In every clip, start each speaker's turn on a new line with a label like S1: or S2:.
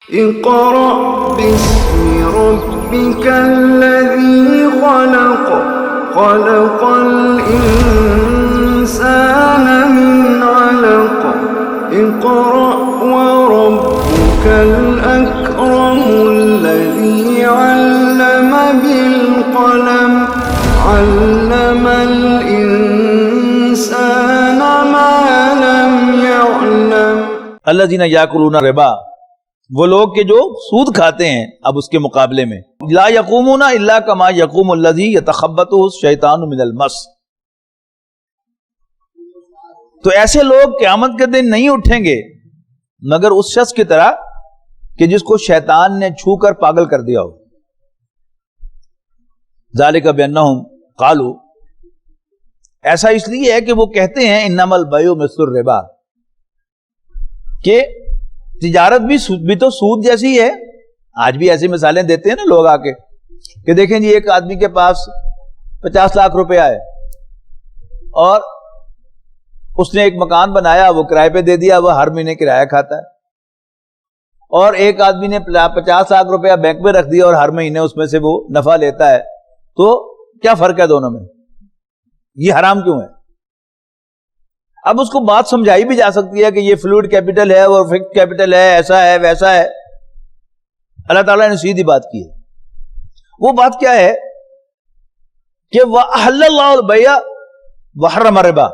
S1: اقرأ باسم ربك الذي خلق خلق الإنسان من علق اقرأ وربك الأكرم الذي علم بالقلم علم الإنسان ما لم يعلم.
S2: الذین یاکلون الربا، وہ لوگ کہ جو سود کھاتے ہیں. اب اس کے مقابلے میں لا یقومون الا کما یقوم الذی یتخبطہ الشیطان من المس. تو ایسے لوگ قیامت کے دن نہیں اٹھیں گے مگر اس شخص کی طرح کہ جس کو شیطان نے چھو کر پاگل کر دیا ہو. ذالک بانہم قالوا، ایسا اس لیے ہے کہ وہ کہتے ہیں انما البیع مثل الربا، کہ تجارت بھی تو سود جیسی ہے. آج بھی ایسی مثالیں دیتے ہیں نا لوگ آ کے کہ دیکھیں جی ایک آدمی کے پاس 50 لاکھ روپے آئے اور اس نے ایک مکان بنایا، وہ کرائے پہ دے دیا، وہ ہر مہینے کرایہ کھاتا ہے. اور ایک آدمی نے 50 لاکھ روپیہ بینک میں رکھ دیا اور ہر مہینے اس میں سے وہ نفع لیتا ہے. تو کیا فرق ہے دونوں میں؟ یہ حرام کیوں ہے؟ اب اس کو بات سمجھائی بھی جا سکتی ہے کہ یہ فلوئڈ کیپٹل ہے اور فکسڈ کیپٹل ہے، ایسا ہے ویسا ہے. اللہ تعالیٰ نے سیدھی بات کی ہے. وہ بات کیا ہے کہ وَأَحَلَّ اللَّهُ الْبَيْعَ وَحَرَّمَ الرِّبَا،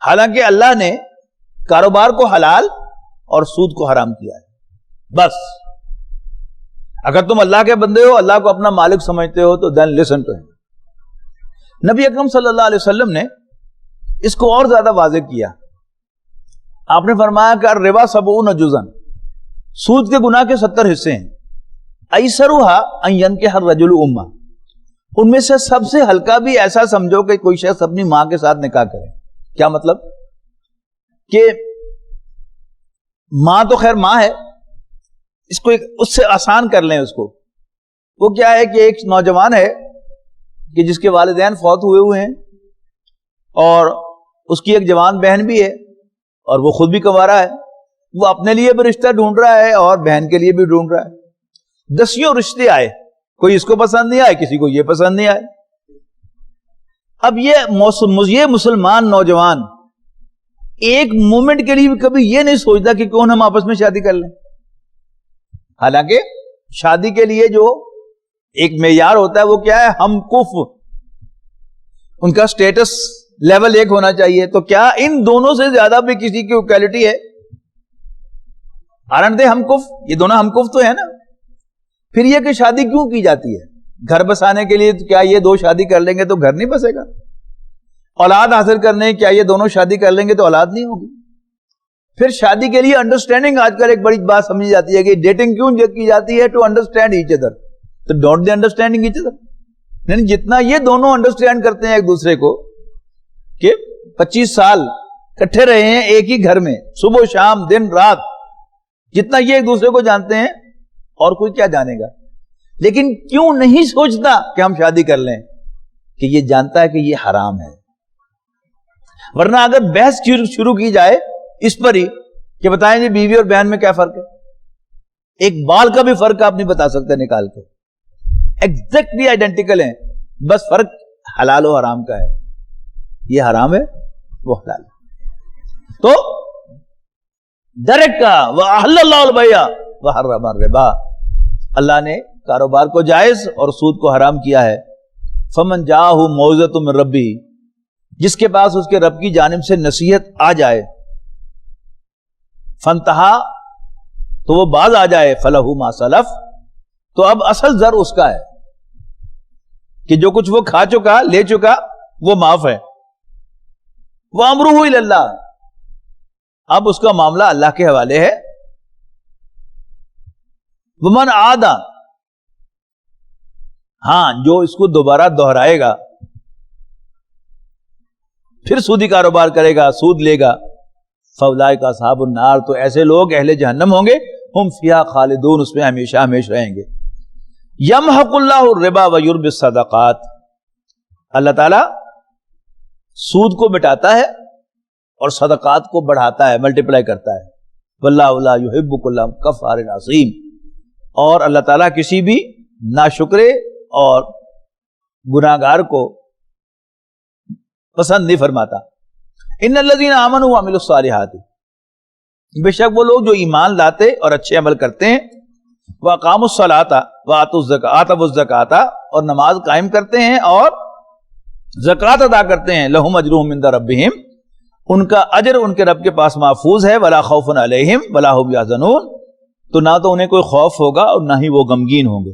S2: حالانکہ اللہ نے کاروبار کو حلال اور سود کو حرام کیا ہے. بس اگر تم اللہ کے بندے ہو، اللہ کو اپنا مالک سمجھتے ہو، تو then listen to him. نبی اکرم صلی اللہ علیہ وسلم نے اس کو اور زیادہ واضح کیا. آپ نے فرمایا کہ الربا 70 جزءا، سود کے گناہ کے 70 حصے ہیں. ایسرھا ان ینکح الرجل امہ، ان میں سے سب سے ہلکا بھی ایسا سمجھو کہ کوئی شخص اپنی ماں کے ساتھ نکاح کرے. کیا مطلب؟ کہ ماں تو خیر ماں ہے، اس کو اس سے آسان کر لیں. اس کو وہ کیا ہے کہ ایک نوجوان ہے کہ جس کے والدین فوت ہوئے ہیں اور اس کی ایک جوان بہن بھی ہے اور وہ خود بھی کنوارا ہے. وہ اپنے لیے بھی رشتہ ڈھونڈ رہا ہے اور بہن کے لیے بھی ڈھونڈ رہا ہے. 10 رشتے آئے، کوئی اس کو پسند نہیں آئے، کسی کو یہ پسند نہیں آئے. اب یہ مسلمان نوجوان ایک مومنٹ کے لیے بھی کبھی یہ نہیں سوچتا کہ کون ہم آپس میں شادی کر لیں. حالانکہ شادی کے لیے جو ایک معیار ہوتا ہے وہ کیا ہے؟ ہم کف، ان کا سٹیٹس لیول ایک ہونا چاہیے. تو کیا ان دونوں سے زیادہ بھی کسی کی اکویلٹی ہے؟ آرنٹ دے ہم کف، یہ دونوں ہم کف تو ہے نا. پھر یہ کہ شادی کیوں کی جاتی ہے؟ گھر بسانے کے لیے. کیا یہ دو شادی کر لیں گے تو گھر نہیں بسے گا؟ اولاد حاصل کرنے کیا یہ دونوں شادی کر لیں گے تو اولاد نہیں ہوگی؟ پھر شادی کے لیے انڈرسٹینڈنگ آج کل ایک بڑی بات سمجھی جاتی ہے کہ ڈیٹنگ کیوں کی جاتی ہے؟ To understand each other. تو don't they understanding each other. یعنی جتنا یہ دونوں انڈرسٹینڈ کرتے ہیں ایک دوسرے کو کہ 25 سال کٹھے رہے ہیں ایک ہی گھر میں، صبح شام دن رات، جتنا یہ ایک دوسرے کو جانتے ہیں اور کوئی کیا جانے گا. لیکن کیوں نہیں سوچتا کہ ہم شادی کر لیں؟ کہ یہ جانتا ہے کہ یہ حرام ہے. ورنہ اگر بحث شروع کی جائے اس پر ہی کہ بتائیں جی بیوی اور بہن میں کیا فرق ہے، ایک بال کا بھی فرق آپ نہیں بتا سکتے نکال کے. ایگزیکٹلی آئیڈینٹیکل ہیں، بس فرق حلال و حرام کا ہے. یہ حرام ہے، وہ حلال ہے. تو ڈائریکٹ کہا وَأَحَلَّ اللَّهُ الْبَيْعَ وَحَرَّمَ الرِّبَا، اللہ نے کاروبار کو جائز اور سود کو حرام کیا ہے. فَمَنْ جَاءَهُ مَوْعِظَةٌ مِّن رَّبِّهِ، جس کے پاس اس کے رب کی جانب سے نصیحت آ جائے، فَانْتَهَا، تو وہ باز آ جائے، فَلَهُ مَا سَلَفَ، تو اب اصل زر اس کا ہے کہ جو کچھ وہ کھا چکا لے چکا وہ معاف ہے. وَأَمْرُهُ إِلَى اللَّهِ، اب اس کا معاملہ اللہ کے حوالے ہے. وَمَنْ عَادَ، ہاں جو اس کو دوبارہ دہرائے گا، پھر سودی کاروبار کرے گا، سود لے گا، فَأُولَٰئِکَ أَصْحَابُ النَّارِ، تو ایسے لوگ اہل جہنم ہوں گے، ہم فیہا خالدون، اس میں ہمیشہ ہمیشہ رہیں گے. یمحق اللہ الربا ویربی الصدقات، اللہ تعالی سود کو مٹاتا ہے اور صدقات کو بڑھاتا ہے، ملٹیپلائی کرتا ہے. واللہ لا یحب کل کفار عظیم، اور اللہ تعالیٰ کسی بھی ناشکرے اور گناہگار کو پسند نہیں فرماتا۔ ان الذین آمنوا وعملوا الصالحات، بے شک وہ لوگ جو ایمان لاتے اور اچھے عمل کرتے ہیں، وَأَقَامُوا الصَّلَاةَ وَآتَوُا الزَّكَاةَ، اور نماز قائم کرتے ہیں اور زکوٰۃ ادا کرتے ہیں، لَهُمْ أَجْرُهُمْ عِندَ رَبِّهِمْ، ان کا اجر ان کے رب کے پاس محفوظ ہے، وَلَا خَوْفٌ عَلَيْهِمْ وَلَا هُمْ يَحْزَنُونَ، تو نہ تو انہیں کوئی خوف ہوگا اور نہ ہی وہ غمگین ہوں گے۔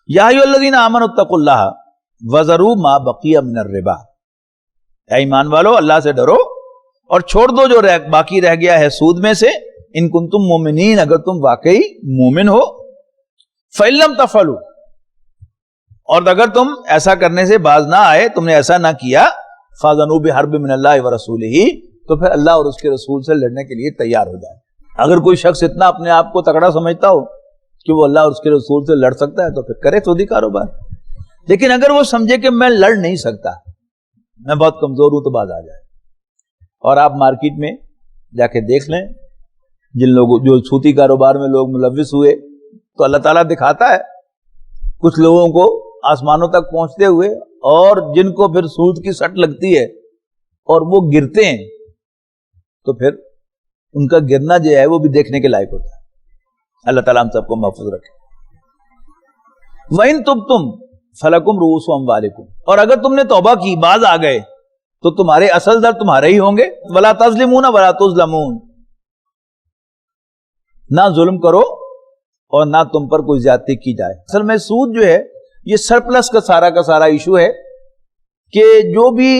S2: یا ایھا الذین آمنوا اتقوا اللہ وذروا ما بقی من الربا، اے ایمان والو اللہ سے ڈرو اور چھوڑ دو جو باقی رہ گیا ہے سود میں سے، ان کنتم مومنین، اگر تم واقعی مومن ہو، فإن لم تفعلوا، اور اگر تم ایسا کرنے سے باز نہ آئے، تم نے ایسا نہ کیا، فاذنوا بحرب من اللہ ورسولہ، تو پھر اللہ اور اس کے رسول سے لڑنے کے لیے تیار ہو جائے۔ اگر کوئی شخص اتنا اپنے آپ کو تکڑا سمجھتا ہو کہ وہ اللہ اور اس کے رسول سے لڑ سکتا ہے تو پھر کرے سودی کاروبار، لیکن اگر وہ سمجھے کہ میں لڑ نہیں سکتا، میں بہت کمزور ہوں، تو باز آ جائے۔ اور آپ مارکیٹ میں جا کے دیکھ لیں، جن لوگوں جو سودی کاروبار میں لوگ ملوث ہوئے، تو اللہ تعالیٰ دکھاتا ہے کچھ لوگوں کو آسمانوں تک پہنچتے ہوئے، اور جن کو پھر سود کی سٹ لگتی ہے اور وہ گرتے ہیں، تو پھر ان کا گرنا جو ہے وہ بھی دیکھنے کے لائق ہوتا ہے۔ اللہ تعالیٰ ہم سب کو محفوظ رکھے۔ وَإِن تُبْتُمْ فَلَكُمْ رُؤُوسُ أَمْوَالِكُمْ، اور اگر تم نے توبہ کی، باز آ گئے، تو تمہارے اصل در تمہارے ہی ہوں گے۔ وَلَا تَظْلِمُونَ وَلَا تُظْلَمُونَ، نہ ظلم کرو اور نہ تم پر کوئی زیادتی کی جائے۔ اصل میں سود جو ہے یہ سرپلس کا سارا ایشو ہے کہ جو بھی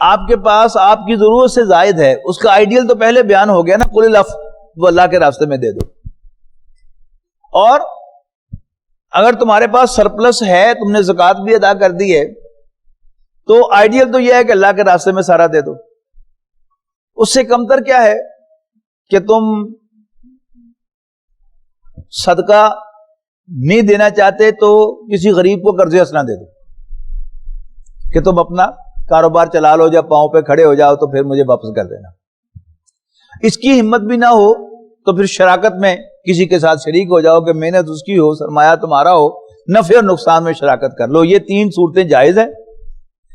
S2: آپ کے پاس آپ کی ضرورت سے زائد ہے، اس کا آئیڈیل تو پہلے بیان ہو گیا نا، قل العفو، وہ اللہ کے راستے میں دے دو۔ اور اگر تمہارے پاس سرپلس ہے، تم نے زکوٰۃ بھی ادا کر دی ہے، تو آئیڈیل تو یہ ہے کہ اللہ کے راستے میں سارا دے دو۔ اس سے کمتر کیا ہے کہ تم صدقہ نہیں دینا چاہتے تو کسی غریب کو قرض حسنہ دے دو، کہ تم اپنا کاروبار چلا لو، جب پاؤں پہ کھڑے ہو جاؤ تو پھر مجھے واپس کر دینا۔ اس کی ہمت بھی نہ ہو تو پھر شراکت میں کسی کے ساتھ شریک ہو جاؤ کہ محنت اس کی ہو، سرمایہ تمہارا ہو، نفع اور نقصان میں شراکت کر لو۔ یہ تین صورتیں جائز ہیں،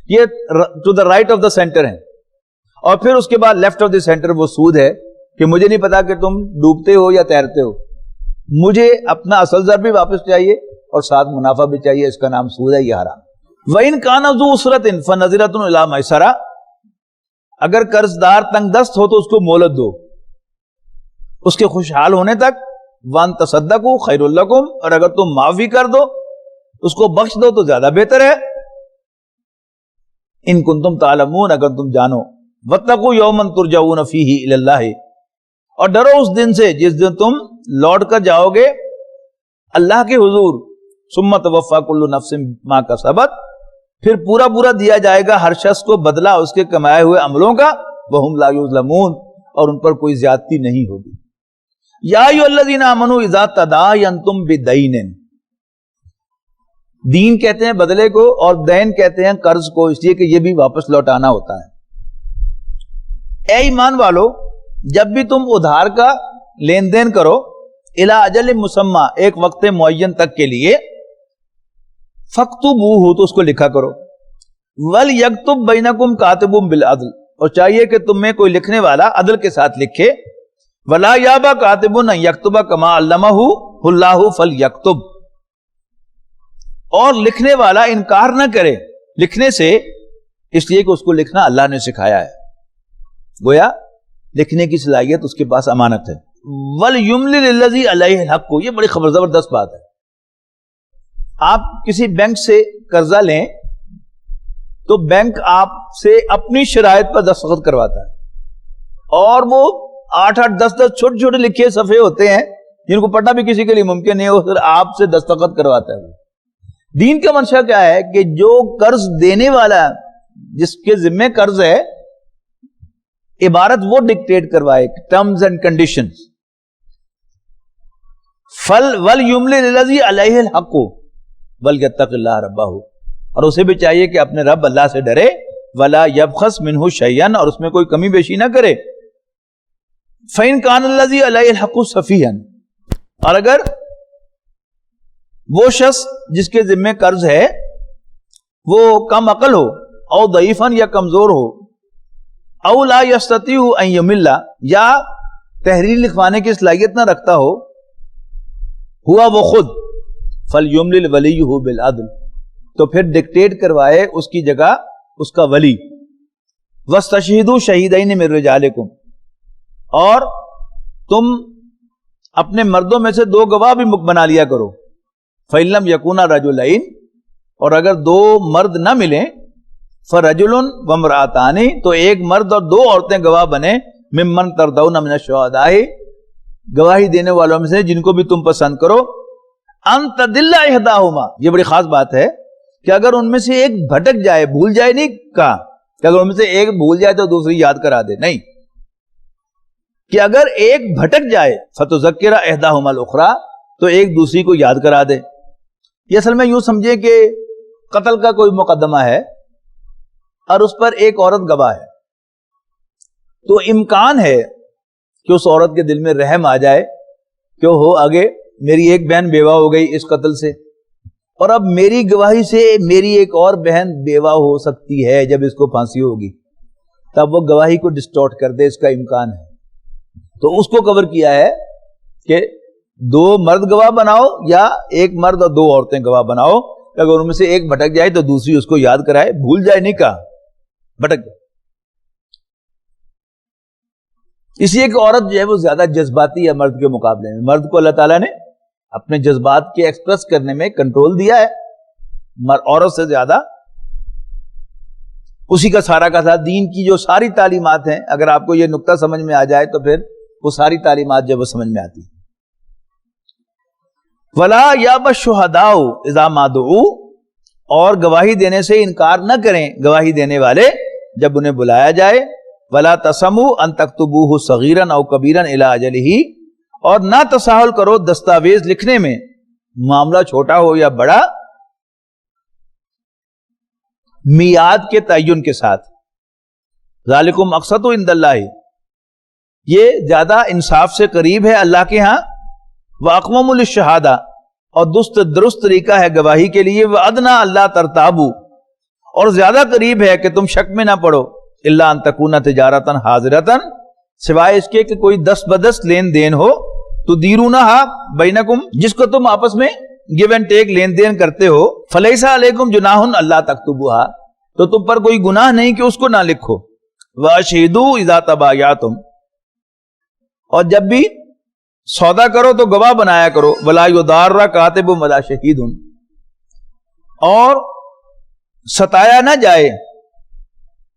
S2: یہ to the right of the center ہیں۔ اور پھر اس کے بعد لیفٹ آف دا سینٹر وہ سود ہے کہ مجھے نہیں پتا کہ تم ڈوبتے ہو یا تیرتے ہو، مجھے اپنا اصل زر بھی واپس چاہیے اور ساتھ منافع بھی چاہیے، اس کا نام سود ہے، یہ حرام۔ وَإِن كَانَ ذُو عُسْرَةٍ فَنَظِرَةٌ إِلَىٰ مَيْسَرَةٍ، اگر قرض دار تنگ دست ہو تو اس کو مہلت دو اس کے خوشحال ہونے تک۔ وَأَن تَصَدَّقُوا خَيْرٌ لَكُمْ، اور اگر تم معافی کر دو، اس کو بخش دو تو زیادہ بہتر ہے۔ إِن كُنتُمْ تَعْلَمُونَ، اگر تم جانو۔ وَاتَّقُوا يَوْمًا تُرْجَعُونَ فِيهِ إِلَى اللَّهِ، اور ڈرو اس دن سے جس دن تم لوٹ کر جاؤ گے اللہ کے حضور۔ ثُمَّ تُوَفَّىٰ كُلُّ نَفْسٍ مَا كَسَبَتْ، پھر پورا دیا جائے گا ہر شخص کو بدلہ اس کے کمائے ہوئے عملوں کا۔ وَهُمْ لَا يُظْلَمُونَ، اور ان پر کوئی زیادتی نہیں ہوگی۔ یا ایھا الذین آمنوا اذا تداینتم بدین، دین کہتے ہیں بدلے کو، اور دین کہتے ہیں قرض کو، اس لیے کہ یہ بھی واپس لوٹانا ہوتا ہے۔ اے ایمان والو، جب بھی تم ادھار کا لین دین کرو، الی اجل مسمی، ایک وقت معین تک کے لیے، فاکتبوہ، تو اس کو لکھا کرو۔ ولیکتب بینکم کاتب بالعدل، اور چاہیے کہ تم میں کوئی لکھنے والا عدل کے ساتھ لکھے۔ ولا یابا کاتب ان یکتب کما علمہ اللہ فلیکتب، اور لکھنے والا انکار نہ کرے لکھنے سے، اس لیے کہ اس کو لکھنا اللہ نے سکھایا ہے، گویا لکھنے کی صلاحیت اس کے پاس امانت ہے۔ وَلْيُمْلِلِ الَّذِي عَلَيْهِ الْحَقُّ، یہ بڑی زبردست بات ہے۔ آپ کسی بینک سے قرضہ لیں تو بینک آپ سے اپنی شرائط پر دستخط کرواتا ہے، اور وہ 8-8 10-10 چھوٹے چھوٹے لکھے صفحے ہوتے ہیں جن کو پڑھنا بھی کسی کے لیے ممکن نہیں ہے، آپ سے دستخط کرواتا ہے۔ دین کا منشا کیا ہے کہ جو قرض دینے والا جس کے ذمہ قرض ہے، عبارت وہ ڈکٹیٹ کروائے، ٹرمز اینڈ کنڈیشنز۔ وَلْيُمْلِلِ الَّذِي عَلَيْهِ الْحَقُّ وَلْيَتَّقِ اللَّهَ رَبَّهُ، اور اسے بھی چاہیے کہ اپنے رب اللہ سے ڈرے۔ وَلَا يَبْخَسْ مِنْهُ شَيْئًا، اور اس میں کوئی کمی بیشی نہ کرے۔ فَإِنْ كَانَ الَّذِي عَلَيْهِ الْحَقُّ صَفِيًّا، اور اگر وہ شخص جس کے ذمے قرض ہے وہ کم عقل ہو، او ضعیفاً یا کمزور ہو، او لا یستطیع ان یمل، یا تحریر لکھوانے کی صلاحیت نہ رکھتا ہو، ہوا وہ خود، فَلْيُمْلِلْ وَلِيُّهُ بِالْعَدْلِ، تو پھر ڈکٹیٹ کروائے اس کی جگہ اس کا ولی، وَاسْتَشْهِدُوا شَهِيدَيْنِ مِن رِجَالِكُمْ، اور تم اپنے مردوں میں سے 2 گواہ بھی بنا لیا کرو، فَإِن لَّمْ يَكُونَا رَجُلَيْنِ، اور اگر 2 مرد نہ ملیں، فَرَجُلٌ وَامْرَأَتَانِ، تو 1 مرد اور 2 عورتیں گواہ بنے، ممن ترضون من الشہداء، گواہی دینے والوں میں سے جن کو بھی تم پسند کرو، ان تضل احداہما، یہ بڑی خاص بات ہے کہ اگر ان میں سے ایک بھٹک جائے، بھول جائے نہیں کہا کہ اگر ان میں سے ایک بھول جائے تو دوسری یاد کرا دے، نہیں، کہ اگر ایک بھٹک جائے فتذکر احداہما الاخری، تو ایک دوسری کو یاد کرا دے۔ یہ اصل میں یوں سمجھے کہ قتل کا کوئی مقدمہ ہے اور اس پر ایک عورت گواہ ہے، تو امکان ہے کہ اس عورت کے دل میں رحم آ جائے کہ ہو آگے میری ایک بہن بیوہ ہو گئی اس قتل سے، اور اب میری گواہی سے میری ایک اور بہن بیوہ ہو سکتی ہے جب اس کو پھانسی ہوگی، تب وہ گواہی کو ڈسٹورٹ کر دے، اس کا امکان ہے، تو اس کو کور کیا ہے کہ 2 مرد گواہ بناؤ یا 1 مرد اور 2 عورتیں گواہ بناؤ، اگر ان میں سے ایک بھٹک جائے تو دوسری اس کو یاد کرائے، بھول جائے نہیں کہا، بھٹک جائے۔ اس لیے کہ عورت جو ہے وہ زیادہ جذباتی ہے مرد کے مقابلے میں، مرد کو اللہ تعالیٰ نے اپنے جذبات کے ایکسپریس کرنے میں کنٹرول دیا ہے، عورت سے زیادہ اسی کا سارا دین کی جو ساری تعلیمات ہیں، اگر آپ کو یہ نقطہ سمجھ میں آ جائے تو پھر وہ ساری تعلیمات جب وہ سمجھ میں آتی ہیں۔ وَلَا يَأْبَ الشُّهَدَاءُ إِذَا مَا دُعُوا، اور گواہی دینے سے انکار نہ کریں گواہی دینے والے جب انہیں بلایا جائے، وَلَا تَسَمُوا أَن تَكْتُبُوهُ صَغِيرًا أَوْ كَبِيرًا إِلَىٰ أَجَلِهِ، اور نہ تساہل کرو دستاویز لکھنے میں، معاملہ چھوٹا ہو یا بڑا، میعاد کے تعین کے ساتھ، ذالکم اقسط عند اللہ، یہ زیادہ انصاف سے قریب ہے اللہ کے ہاں، واقوم للشہادہ، اور درست طریقہ ہے گواہی کے لیے، وادنا اللہ ترتابو، اور زیادہ قریب ہے کہ تم شک میں نہ پڑو، الا ان تکون تجارتا حاضرتا، سوائے اس کے کہ کوئی 10 بدس لین دین ہو، تدیرونہا بینکم، جس کو تم آپس میں گیو اینڈ ٹیک لین دین کرتے ہو، فلیس علیکم جناح اللہ تکتبوہا، تو تم پر کوئی گناہ نہیں کہ اس کو نہ لکھو، واشہدوا اذا تبایعتم، اور جب بھی سودا کرو تو گواہ بنایا کرو، ولا یضار کاتب ولا شہید، اور ستایا نہ جائے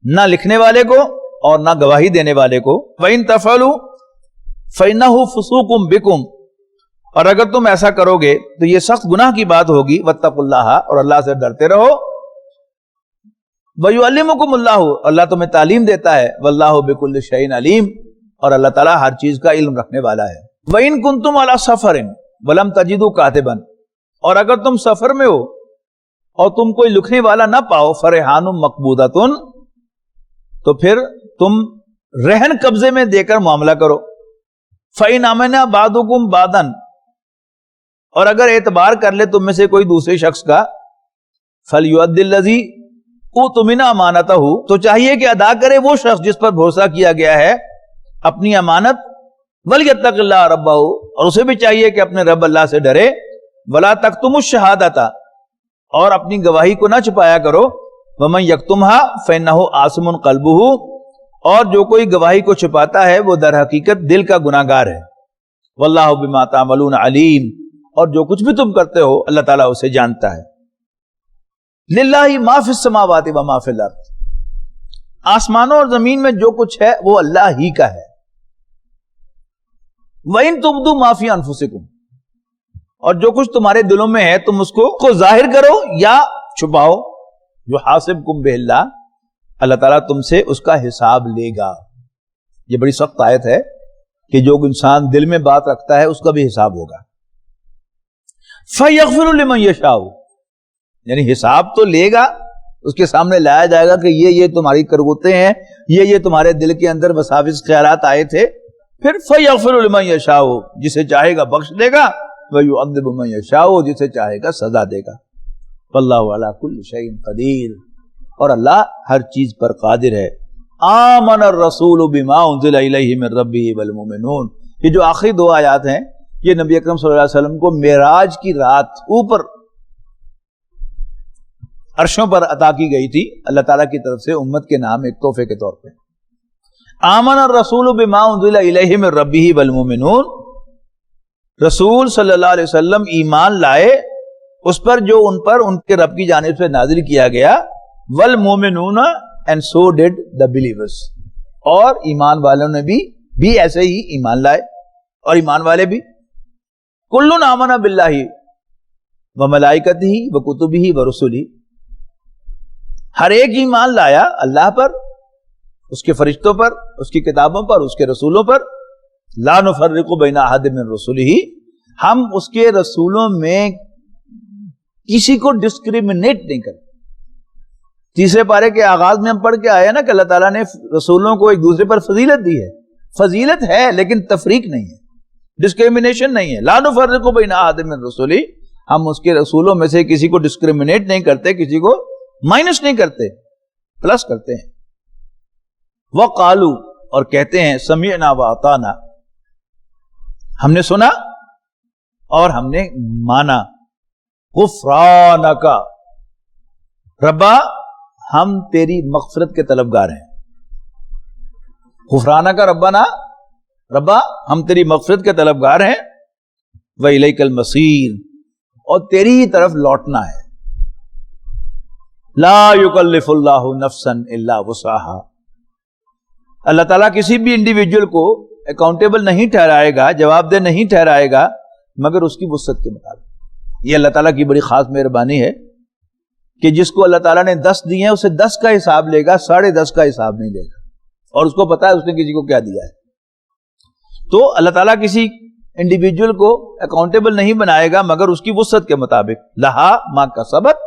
S2: نہ لکھنے والے کو اور نہ گواہی دینے والے کو، وَإِن تَفْعَلُوا فَإِنَّهُ فُسُوقٌ بِكُمْ، اور اگر تم ایسا کرو گے تو یہ سخت گناہ کی بات ہوگی، وَاتَّقُوا اللَّهَ، اور اللہ سے ڈرتے رہو، وَيُعَلِّمُكُمُ اللَّهُ، اللہ تمہیں تعلیم دیتا ہے، وَاللَّهُ بِكُلِّ شَيْءٍ عَلِيمٌ، اور اللہ تعالیٰ ہر چیز کا علم رکھنے والا ہے۔ وَإِن كُنتُمْ عَلَى سَفَرٍ وَلَمْ تَجِدُوا كَاتِبًا، اور اگر تم سفر میں ہو اور تم کوئی لکھنے والا نہ پاؤ، فَرِحَانٌ مَقْبُودَةٌ، تو پھر تم رہن قبضے میں دے کر معاملہ کرو، فَإِنْ آمَنَ بَعْضُكُمْ بَعْضًا، اور اگر اعتبار کر لے تم میں سے کوئی دوسرے شخص کا، فَلْيُؤَدِّ الَّذِي اؤْتُمِنَ أَمَانَتَهُ، تو چاہیے کہ ادا کرے وہ شخص جس پر بھروسہ کیا گیا ہے اپنی امانت، وَلْيَتَّقِ اللَّهَ رَبَّهُ، اور اسے بھی چاہیے کہ اپنے رب اللہ سے ڈرے، وَلَا تَكْتُمُوا الشَّهَادَةَ، اور اپنی گواہی کو نہ چھپایا کرو، وَمَن يَكْتُمْهَا فَإِنَّهُ آثِمٌ قَلْبُهُ، اور جو کوئی گواہی کو چھپاتا ہے وہ در حقیقت دل کا گناہگار ہے، وَاللَّهُ بِمَا تَعْمَلُونَ عَلِيمٌ، اور جو کچھ بھی تم کرتے ہو اللہ تعالیٰ اسے جانتا ہے۔ لِلَّهِ مَا فِي السَّمَاوَاتِ وَمَا فِي الْأَرْضِ، آسمانوں اور زمین میں جو کچھ ہے وہ اللہ ہی کا ہے۔ وَإِن تُبْدُوا مَا فِي أَنفُسِكُمْ، اور جو کچھ تمہارے دلوں میں ہے تم اس کو ظاہر کرو یا چھپاؤ، يُحَاسِبْكُمْ بِهِ اللَّهُ، اللہ تعالیٰ تم سے اس کا حساب لے گا۔ یہ بڑی سخت آیت ہے کہ جو انسان دل میں بات رکھتا ہے اس کا بھی حساب ہوگا۔ فَيَغْفِرُ لِمَن يَشَاءُ، یعنی حساب تو لے گا، اس کے سامنے لایا جائے گا کہ یہ تمہاری کرغوتیں ہیں، یہ تمہارے دل کے اندر وساوس خیالات آئے تھے، پھر فَيَغْفِرُ لِمَن يَشَاءُ جسے چاہے گا بخش دے گا، وَيُعَذِّبُ مَن يَشَاءُ جسے چاہے گا سزا دے گا۔ وَاللَّهُ عَلَى كُلِّ شَيْءٍ قَدِيرٌ اور اللہ ہر چیز پر قادر ہے۔ آمن الرسول بما انزل الیہ من ربہ والمؤمنون، یہ جو آخری دو آیات ہیں یہ نبی اکرم صلی اللہ علیہ وسلم کو معراج کی رات اوپر عرشوں پر عطا کی گئی تھی اللہ تعالیٰ کی طرف سے امت کے نام ایک تحفے کے طور پہ۔ آمن الرسول بما انزل الیہ من ربہ والمؤمنون، رسول صلی اللہ علیہ وسلم ایمان لائے اس پر جو ان کے رب کی جانب سے نازل کیا گیا، والمؤمنون and so did the believers، اور ایمان والوں نے بھی ایسے ہی ایمان لائے، اور ایمان والے بھی۔ کل آمن باللہ وملائکتہ وکتبہ ورسلہ، ہر ایک ایمان لایا اللہ پر، اس کے فرشتوں پر، اس کی کتابوں پر، اس کے رسولوں پر۔ لا نفرق بین احد من رسلہ، ہم اس کے رسولوں میں کسی کو ڈسکریمنیٹ نہیں کرتے۔ تیسرے پارے کے آغاز میں ہم پڑھ کے آئے نا کہ اللہ تعالیٰ نے رسولوں کو ایک دوسرے پر فضیلت دی ہے، فضیلت ہے لیکن تفریق نہیں ہے، ڈسکریمنیشن نہیں ہے۔ لا نفرق بین احد من رسلہ، ہم اس کے رسولوں میں سے کسی کو ڈسکریمنیٹ نہیں کرتے، کسی کو مائنس نہیں کرتے، پلس کرتے ہیں۔ وقالو اور کہتے ہیں سمعنا واطعنا، ہم نے سنا اور ہم نے مانا۔ غفرانک ربا، ہم تیری مغفرت کے طلبگار ہیں۔ غفرانک ربنا، ربا ہم تیری مغفرت کے طلبگار ہیں۔ وإلیک المصیر، اور تیری ہی طرف لوٹنا ہے۔ لا یکلف اللہ نفسا الا وسعہا، اللہ تعالیٰ کسی بھی انڈیویجول کو اکاؤنٹیبل نہیں ٹھہرائے گا، جواب دہ نہیں ٹھہرائے گا مگر اس کی وسعت کے مطابق۔ یہ اللہ تعالیٰ کی بڑی خاص مہربانی ہے کہ جس کو اللہ تعالیٰ نے 10 دیے ہیں اسے 10 کا حساب لے گا، 10.5 کا حساب نہیں لے گا، اور اس کو پتا ہے اس نے کسی کو کیا دیا ہے۔ تو اللہ تعالیٰ کسی انڈیویجول کو اکاؤنٹیبل نہیں بنائے گا مگر اس کی وسعت کے مطابق۔ لہا ما کسبت،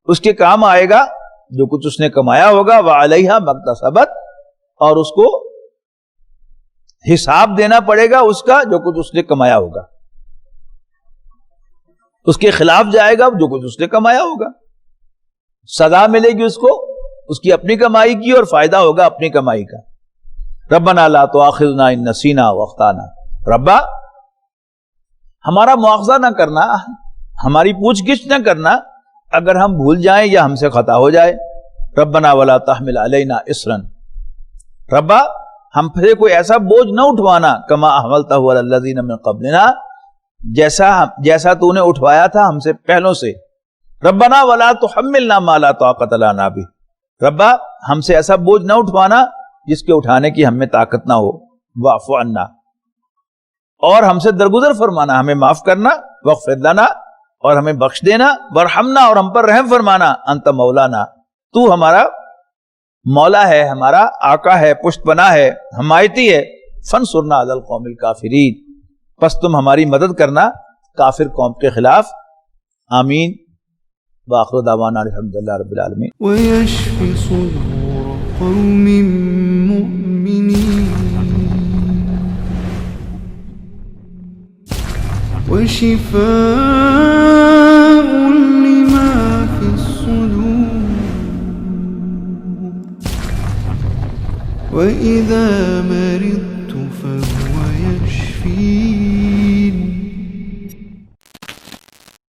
S2: اس کے کام آئے گا جو کچھ اس نے کمایا ہوگا، وعلیہا ما اکتسبت، اور اس کو حساب دینا پڑے گا اس کا جو کچھ اس نے کمایا ہوگا، اس کے خلاف جائے گا جو کچھ اس نے کمایا ہوگا، سزا ملے گی اس کو اس کی اپنی کمائی کی، اور فائدہ ہوگا اپنی کمائی کا۔ ربنا لا تؤاخذنا ان نسینا واخطانا، ربا ہمارا مواخذہ نہ کرنا، ہماری پوچھ گچھ نہ کرنا اگر ہم بھول جائیں یا ہم سے خطا ہو جائے۔ ربنا ولا تحمل علینا اسرا، ربا ہم پہ کوئی ایسا بوجھ نہ اٹھوانا، کما حملتہ علی الذین من قبلنا، جیسا تو نے اٹھوایا تھا ہم سے پہلوں سے۔ ربنا ولا تحملنا ما لا طاقت لنا بہ، ربا ہم سے ایسا بوجھ نہ اٹھوانا جس کے اٹھانے کی ہم میں طاقت نہ ہو۔ واعف عنا، اور ہم سے درگزر فرمانا، ہمیں معاف کرنا۔ واغفر لنا، اور ہمیں بخش دینا۔ وارحمنا، اور ہم پر رحم فرمانا۔ انت مولانا، تو ہمارا مولا ہے، ہمارا آقا ہے، پشت پناہ ہے، حمایتی ہے۔ فانصرنا علی القوم الکافرین، پس تم ہماری مدد کرنا کافر قوم کے خلاف۔ آمین۔ وآخر دعوانا الحمدللہ رب العالمین۔
S1: ويشفي صدور قوم مؤمنين وشفاء لما في الصدور وإذا مرضت